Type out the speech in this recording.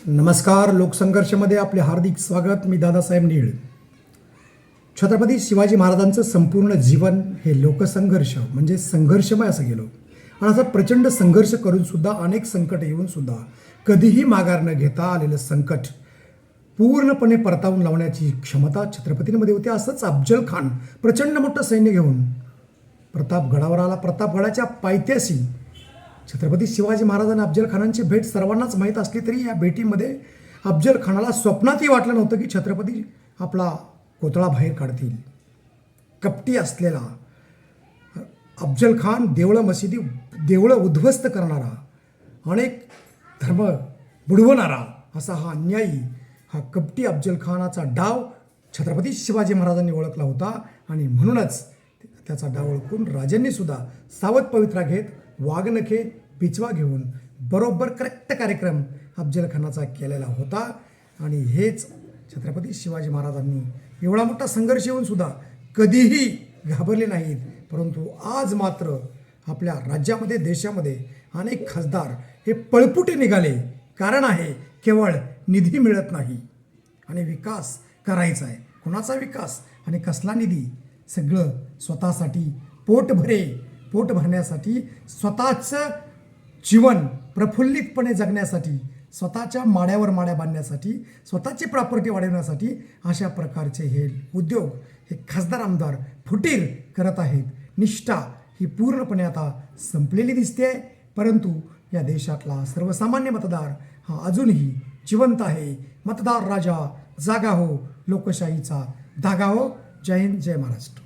नमस्कार. लोकसंघर्षमध्ये आपले हार्दिक स्वागत. मी दादासाहेब नीळ. छत्रपती शिवाजी महाराजांचं संपूर्ण जीवन हे लोकसंघर्ष म्हणजे संघर्षमय असं गेलं आणि असा प्रचंड संघर्ष करून सुद्धा अनेक संकट येऊन सुद्धा कधीही माघार न घेता आलेलं संकट पूर्णपणे परतावून लावण्याची क्षमता छत्रपतींमध्ये होती. असंच अफजल खान प्रचंड मोठं सैन्य घेऊन प्रतापगडावर आला. प्रतापगडाच्या पायथ्याशी छत्रपती शिवाजी महाराज आणि अफजल खानांची भेट सर्वांनाच माहीत असली तरी या भेटीमध्ये अफजल खानाला स्वप्नातही वाटलं नव्हतं की छत्रपती आपला कोतळा बाहेर काढतील. कपटी असलेला अफजल खान देवळं उद्ध्वस्त करणारा, अनेक धर्म बुडवणारा असा हा अन्यायी, हा कपटी अफजल खानाचा डाव छत्रपती शिवाजी महाराजांनी ओळखला होता आणि म्हणूनच त्याचा डाव ओळखून राजांनी सुद्धा सावध पवित्रा घेत वाघनखे पिचवा घेऊन बरोबर करेक्ट कार्यक्रम अफजल खानाचा केलेला होता. आणि हेच छत्रपती शिवाजी महाराजांनी एवढा मोठा संघर्ष येऊन सुद्धा कधीही घाबरले नाहीत. परंतु आज मात्र आपल्या राज्यामध्ये देशामध्ये अनेक खासदार हे पळपुटे निघाले. कारण आहे केवळ निधी मिळत नाही आणि विकास करायचा आहे. कुणाचा विकास आणि कसला निधी? सगळं स्वतःसाठी पोट भरण्यासाठी, स्वतःचं जीवन प्रफुल्लितपणे जगण्यासाठी, स्वतःच्या माड्यावर माड्या बांधण्यासाठी, स्वतःची प्रॉपर्टी वाढवण्यासाठी अशा प्रकारचे हे उद्योग हे खासदार आमदार फुटीर करत आहेत. निष्ठा ही पूर्णपणे आता संपलेली दिसते आहे. परंतु या देशातला सर्वसामान्य मतदार हा अजूनही जिवंत आहे. मतदार राजा जागा हो, लोकशाहीचा धागा हो. जय हिंद, जय महाराष्ट्र.